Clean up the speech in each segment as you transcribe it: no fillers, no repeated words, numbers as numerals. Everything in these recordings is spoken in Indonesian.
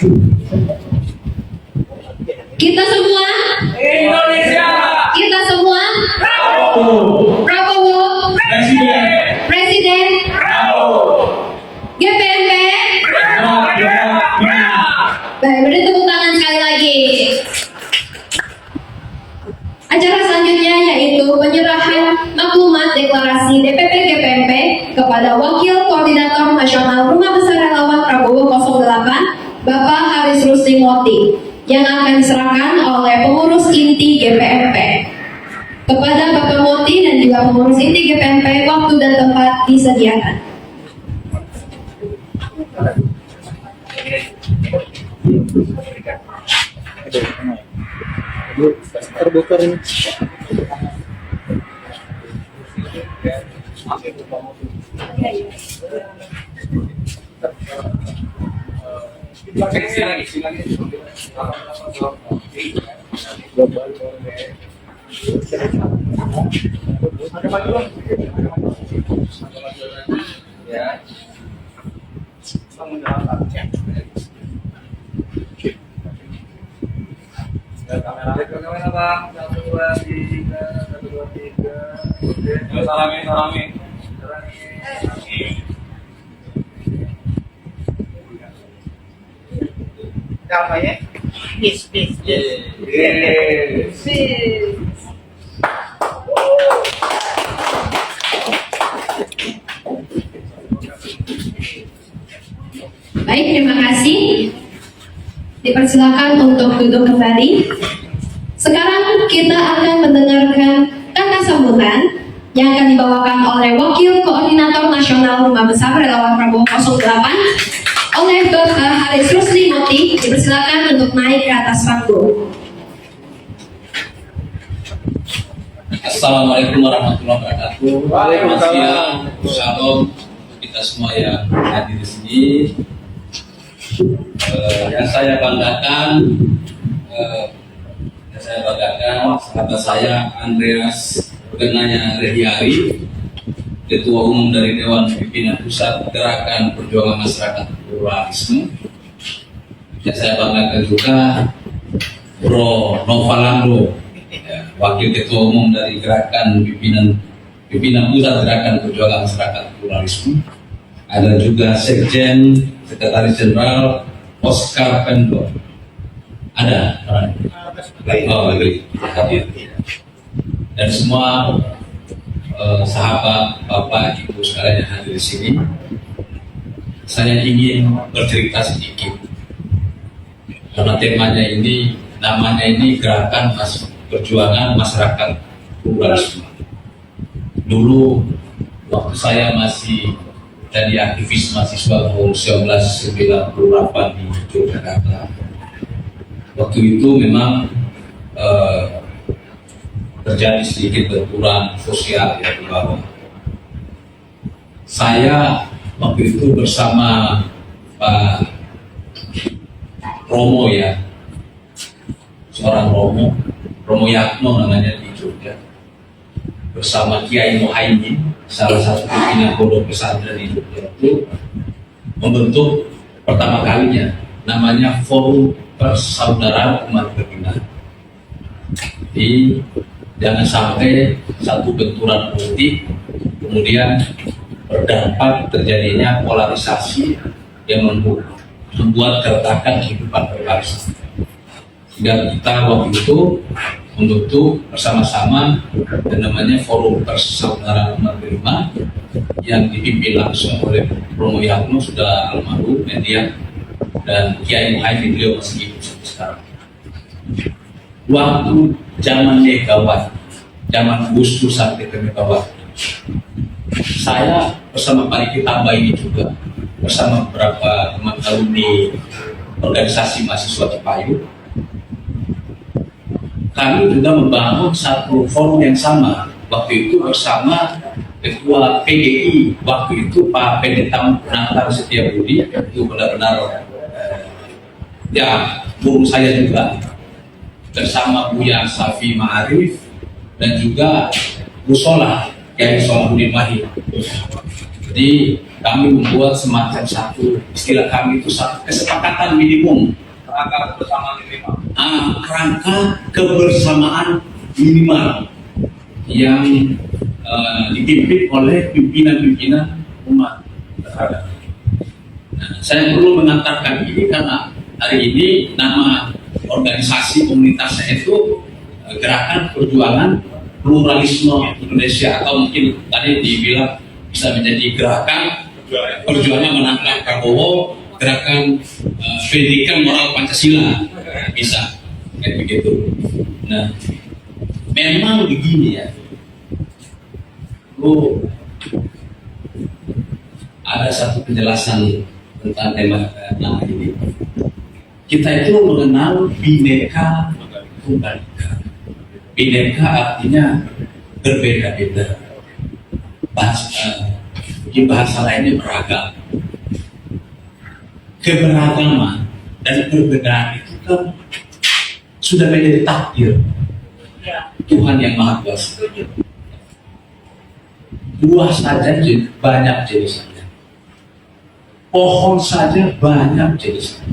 Kita semua Indonesia. kita semua Bravo. Prabowo Presiden. Presiden Bravo. GPMP. Baik, beri tepuk tangan sekali lagi. Acara selanjutnya yaitu penyerahan maklumat deklarasi DPP GPMP kepada Wakil Koordinator Nasional Rumah Besar Relawan Prabowo 08, Bapak Haris Rusli Moti, yang akan diserahkan oleh pengurus inti GPMP. Kepada Bapak Moti dan juga pengurus inti GPMP, waktu dan tempat disediakan. Terbongkar ini. Kamera bang, 1 2 3, 1 2 3. Oke. Salamin. Namanya yes. Baik, terima kasih. Dipersilakan untuk duduk kembali. Sekarang kita akan mendengarkan kata sambutan yang akan dibawakan oleh Wakil Koordinator Nasional Rumah Besar Relawan Prabowo 08 oleh Bapak Haris Rusli Moti. Dipersilakan untuk naik ke atas panggung. Assalamualaikum warahmatullahi wabarakatuh. Waalaikumsalam. Shalom kita semua yang hadir di sini. Yang saya banggakan, sahabat saya Andreas Genaya Rehiari, Ketua Umum dari Dewan Pimpinan Pusat Gerakan Perjuangan Masyarakat Pluralisme. Yang saya banggakan juga Bro Novalando, Wakil Ketua Umum dari Gerakan Pimpinan Pusat Gerakan Perjuangan Masyarakat Pluralisme. Ada juga Sekjen Sekretaris Jenderal Oscar Pendor. Ada orang? Oh, baik. Hadir. Dan semua sahabat, bapak, ibu sekalian yang hadir di sini, saya ingin bercerita sedikit. Karena namanya ini Gerakan Perjuangan Masyarakat Pluralisme. Dulu waktu saya masih jadi aktivis mahasiswa tahun 1998 di Yogyakarta. Waktu itu memang terjadi sedikit benturan sosial di bawah. Saya waktu itu bersama Pak Romo seorang Romo Yatmo namanya di Jogja, bersama Kiai Muhaimin, salah satu pimpinan pondok pesantren di Jogja, itu membentuk pertama kalinya namanya Forum Persaudaraan Umat Beragama. Jadi jangan sampai satu benturan politik kemudian berdampak terjadinya polarisasi yang membuat keretakan kehidupan berbangsa. Sehingga kita waktu itu membentuk bersama-sama yang namanya Forum Persaudaraan Umat Beragama yang dipimpin langsung oleh Romo Yatmo, sudah almarhum media, dan Kiai Muhaimin, beliau masih hidup sampai sekarang. Waktu zaman Megawati, zaman Gus Dur sampai ke Megawati, saya bersama Pak Riki Tambah ini juga bersama beberapa teman alumni organisasi mahasiswa Cipayung, kami juga membangun satu forum yang sama waktu itu bersama Ketua PGI waktu itu Pak Pendeta Penantar Setiabudi, itu benar-benar guru saya juga, bersama Buya Safi Ma'arif dan juga Busola Kiai Salahuddin Mahir. Jadi kami membuat semacam satu, istilah kami itu satu kesepakatan minimum, Kerangka bersama minimal. kerangka kebersamaan minimal yang dipimpin oleh pimpinan-pimpinan umat. Nah, saya perlu mengatakan ini karena hari ini nama organisasi komunitas saya itu Gerakan Perjuangan Pluralisme Indonesia, atau mungkin tadi dibilang bisa menjadi Gerakan Perjuangan Menangkal Prabowo, Gerakan Pendidikan Moral Pancasila, bisa kayak begitu. Nah, memang begini ya, ada satu penjelasan tentang tema ini. Kita itu mengenal Bhinneka Tunggal Ika. Bhinneka artinya berbeda-beda. Di bahasa lainnya beragam. Keberagaman dan perbedaan itu kan sudah menjadi takdir Tuhan yang Maha Kuasa. Buah saja banyak jenisnya, pohon saja banyak jenisnya,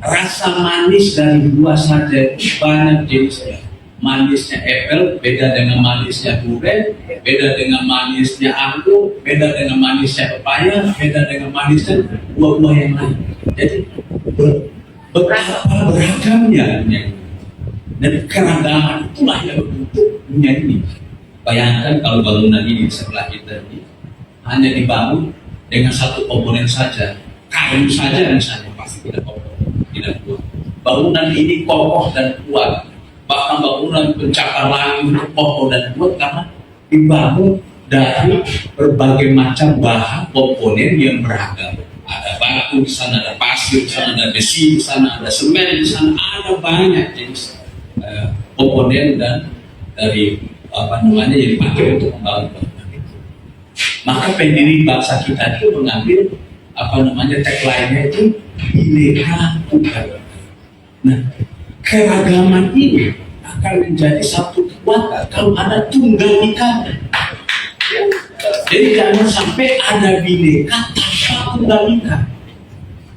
rasa manis dari buah saja banyak jenisnya. Manisnya apel beda dengan manisnya durian, beda dengan manisnya anggur, beda dengan manisnya pepaya, beda dengan manisnya buah-buah yang lain. Jadi betapa beragamnya dunia ini, dan keragaman itulah yang membentuk dunia ini. Bayangkan kalau bangunan ini di sebelah kita ini hanya dibangun dengan satu komponen saja, kayu saja misalnya, pasti tidak kokoh, tidak kuat. Bangunan ini kokoh dan kuat. Bahkan bangunan pencakar langit itu kokoh dan kuat karena dibangun dari berbagai macam bahan komponen yang beragam. Ada batu di sana, ada pasir di sana, ada besi di sana, ada semen di sana, ada banyak jenis komponen dan dari yang dipakai untuk membangun bangunan itu. Maka pendiri bangsa kita itu mengambil tagline-nya itu Bhinneka Tunggal Ika. Nah, keragaman ini akan menjadi satu kekuatan kalau ada tunggal ikanya. Jadi jangan sampai ada bineka tanpa tunggal ika.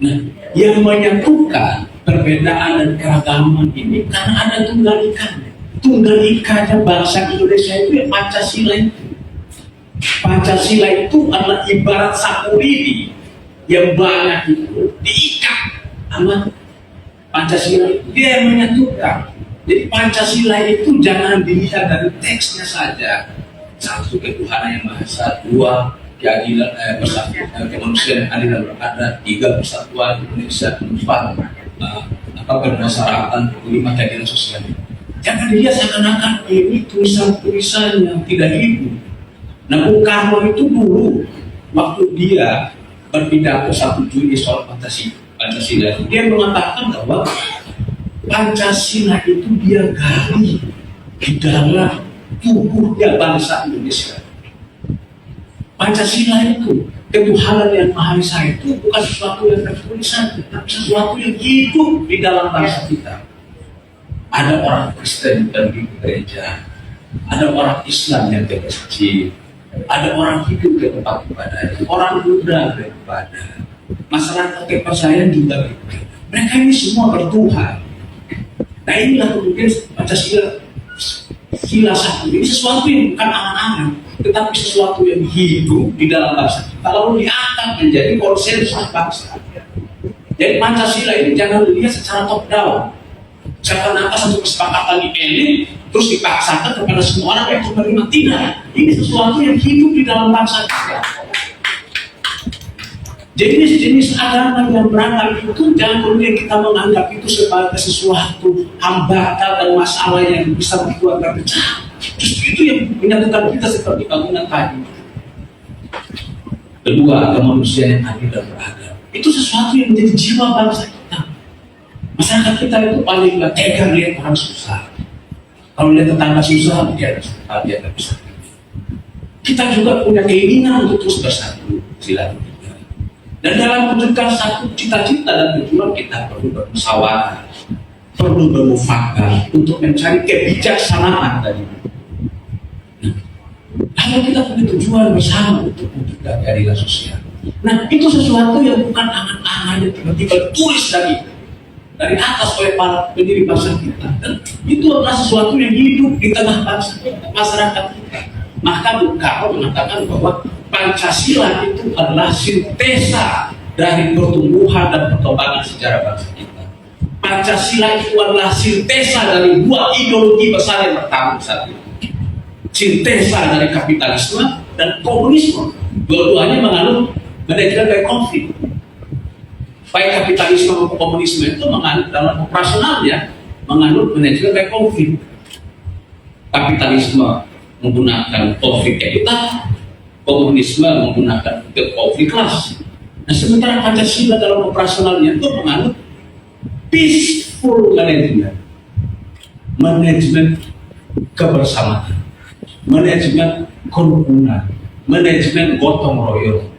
Nah, yang menyatukan perbedaan dan keragaman ini karena ada tunggal ikanya. Tunggal ikanya bangsa Indonesia itu ya Pancasila itu. Pancasila itu adalah ibarat sapu lidi yang banyak itu diikat sama Pancasila itu, dia yang menyatukan. Jadi Pancasila itu jangan dilihat dari teksnya saja. Satu, ketuhanan yang Maha Esa. Dua, keadilan persatuan kemanusiaan yang adil dan beradab. Tiga, persatuan Indonesia. Empat, bermasyarakatan. Lima, keadilan sosial. Jangan dilihat seakan-akan ini tulisan-tulisan yang tidak hidup. Nah, Bung Karno itu dulu waktu dia berpidato 1 Juni soal Pancasila, dia mengatakan bahwa Pancasila itu dia gali di dalam tubuhnya bangsa Indonesia. Pancasila itu, ketuhanan yang Maha Esa itu bukan sesuatu yang tertulisan, tapi sesuatu yang hidup di dalam bangsa kita. Ada orang Kristen yang pergi ke gereja, ada orang Islam yang ke masjid, ada orang hidup ke tempat ibadah, orang Buddha beribadah, masyarakat kepercayaan juga beribadah. Mereka ini semua bertuhan. Nah, inilah kemudian Pancasila sila satu. Ini sesuatu yang bukan angan-angan, tetapi sesuatu yang hidup di dalam bangsa kita, lalu diangkat menjadi konsensus bangsa. Jadi Pancasila ini jangan dilihat secara top down, seakan-akan satu kesepakatan di elit terus dipaksakan kepada semua orang yang menerima. Tidak. Ini sesuatu yang hidup di dalam bangsa kita. Jenis-jenis agama yang beragam itu jangan kemudian kita menganggap itu sebagai sesuatu hambatan dan masalah yang bisa membuat terpecah. Justru itu yang menyatukan kita seperti bangunan tadi. Kedua, kemanusiaan yang adil dan beradab. Itu sesuatu yang menjadi jiwa bangsa kita. Masyarakat kita itu paling gak tega lihat orang susah. Kalau lihat tetangga susah, dia tidak bisa. Kita juga punya keinginan untuk terus bersatu, silaturahmi. Dan dalam mewujudkan satu cita-cita dan tujuan, kita perlu bermusyawarah, perlu bermufakat untuk mencari kebijaksanaan tadi. Lalu kita punya tujuan bersama untuk mewujudkan keadilan sosial. Nah, itu sesuatu yang bukan angan-angan yang tiba-tiba tulis dari atas oleh para pendiri bangsa kita. Dan itu adalah sesuatu yang hidup di tengah bangsa masyarakat kita. Maka Bung Karno mengatakan bahwa Pancasila itu adalah sintesa dari pertumbuhan dan perkembangan sejarah bangsa kita. Pancasila itu adalah sintesa dari dua ideologi besar yang bertarung saat ini. Sintesa dari kapitalisme dan komunisme. Dua-duanya menganut manajemen baik konflik. Baik kapitalisme maupun komunisme itu menganut dalam operasionalnya menganut manajemen baik konflik. Kapitalisme menggunakan konflik ekitat, komunisme menggunakan konflik kelas. Nah, sementara Pancasila dalam operasionalnya itu menganut peaceful management, manajemen kebersamaan, manajemen kerukunan, manajemen gotong royong,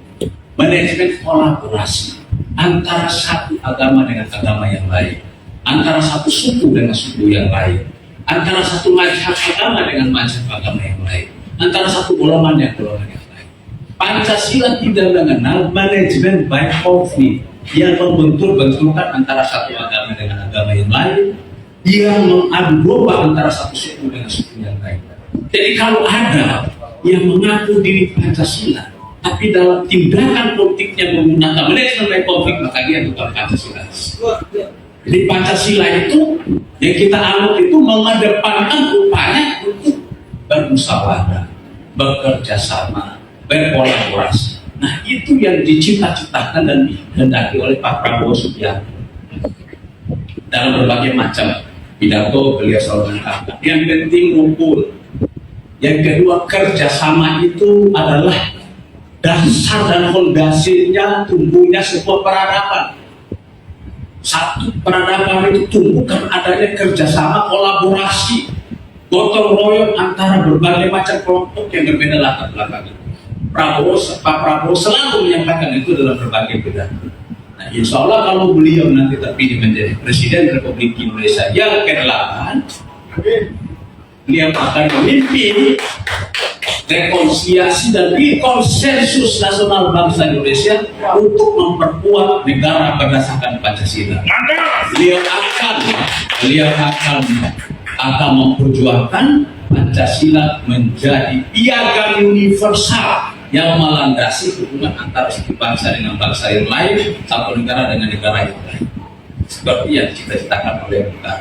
manajemen kolaborasi antara satu agama dengan agama yang lain, antara satu suku dengan suku yang lain, antara satu mazhab agama dengan mazhab agama yang lain, antara satu golongan dengan golongan yang lain. Pancasila tidak mengenal manajemen baik konflik yang membentur-benturkan antara satu agama dengan agama yang lain, yang mengadu domba antara satu suku dengan suku yang lain. Jadi kalau ada yang mengaku diri Pancasila, tapi dalam tindakan politiknya menggunakan manajemen baik konflik, maka dia bukan Pancasila. Jadi Pancasila itu yang kita anut itu mengedepankan upaya untuk bermusyawarah, bekerja sama, berkolaborasi. Nah, itu yang dicita-citakan dan dihendaki oleh Pak Prabowo Subianto dalam berbagai macam pidato beliau selalu mengatakan yang penting ngumpul. Yang kedua, kerjasama itu adalah dasar dan fondasinya tumbuhnya sebuah peradaban. Satu peradaban itu tumbuh karena adanya kerjasama, kolaborasi, gotong royong antara berbagai macam kelompok yang berbeda latar belakang. Pak Prabowo selalu menyampaikan itu dalam berbagai pidato. Nah, insya Allah kalau beliau nanti terpilih menjadi Presiden Republik Indonesia yang ke-8, beliau akan memimpin rekonsiliasi dan konsensus nasional bangsa Indonesia untuk memperkuat negara berdasarkan Pancasila. Beliau akan memperjuangkan Pancasila menjadi piagam universal yang melandasi hubungan antara satu bangsa dengan bangsa yang lain, satu negara dengan negara yang lain. Seperti yang cita-citakan oleh kita.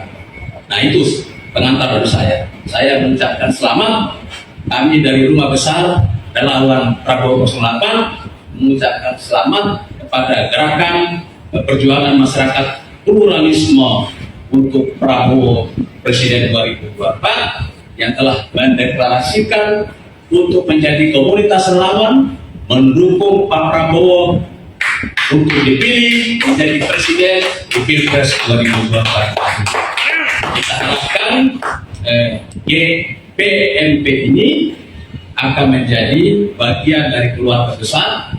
Nah, itu pengantar dari saya. Saya mengucapkan selamat. Kami dari Rumah Besar Relawan Prabowo 08 mengucapkan selamat kepada gerakan perjuangan masyarakat pluralisme untuk Prabowo Presiden 2024 yang telah mendeklarasikan untuk menjadi komunitas relawan mendukung Pak Prabowo untuk dipilih menjadi Presiden di Pilpres 2024. Kita harapkan GPMP ini akan menjadi bagian dari keluarga besar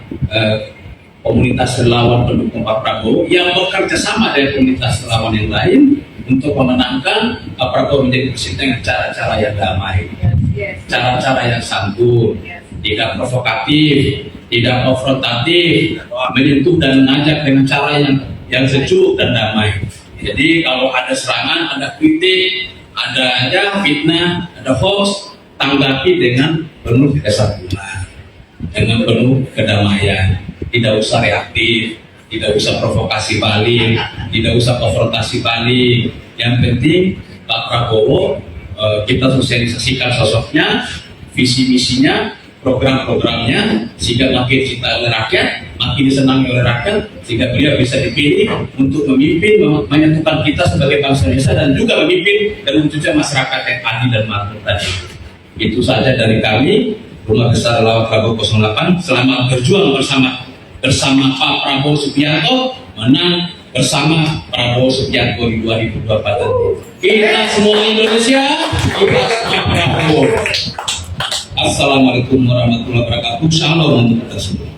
komunitas relawan pendukung Pak Prabowo yang bekerja sama dengan komunitas relawan yang lain untuk memenangkan Pak Prabowo menjadi presiden dengan cara-cara yang damai, cara-cara yang santun, tidak provokatif, tidak konfrontatif, menyentuh dan mengajak dengan cara yang sejuk dan damai. Jadi kalau ada serangan, ada kritik, ada fitnah, ada hoax, tanggapi dengan penuh kesatuan, dengan penuh kedamaian. Tidak usah reaktif, tidak usah provokasi balik, tidak usah konfrontasi balik. Yang penting Pak Prabowo kita sosialisasikan sosoknya, visi misinya, program-programnya, sehingga makin cinta oleh rakyat, makin disenangi oleh rakyat, sehingga beliau bisa dipilih untuk memimpin, menyatukan kita sebagai bangsa Indonesia dan juga memimpin dan mewujudkan masyarakat yang adil dan makmur tadi. Itu saja dari kami, Rumah Besar Relawan Prabowo 08. Selamat berjuang bersama Pak Prabowo Subianto, menang bersama Prabowo Subianto di 2024 nanti. Kita semua Indonesia, kita semua Prabowo. Assalamualaikum warahmatullahi wabarakatuh. Shalom untuk kita semua.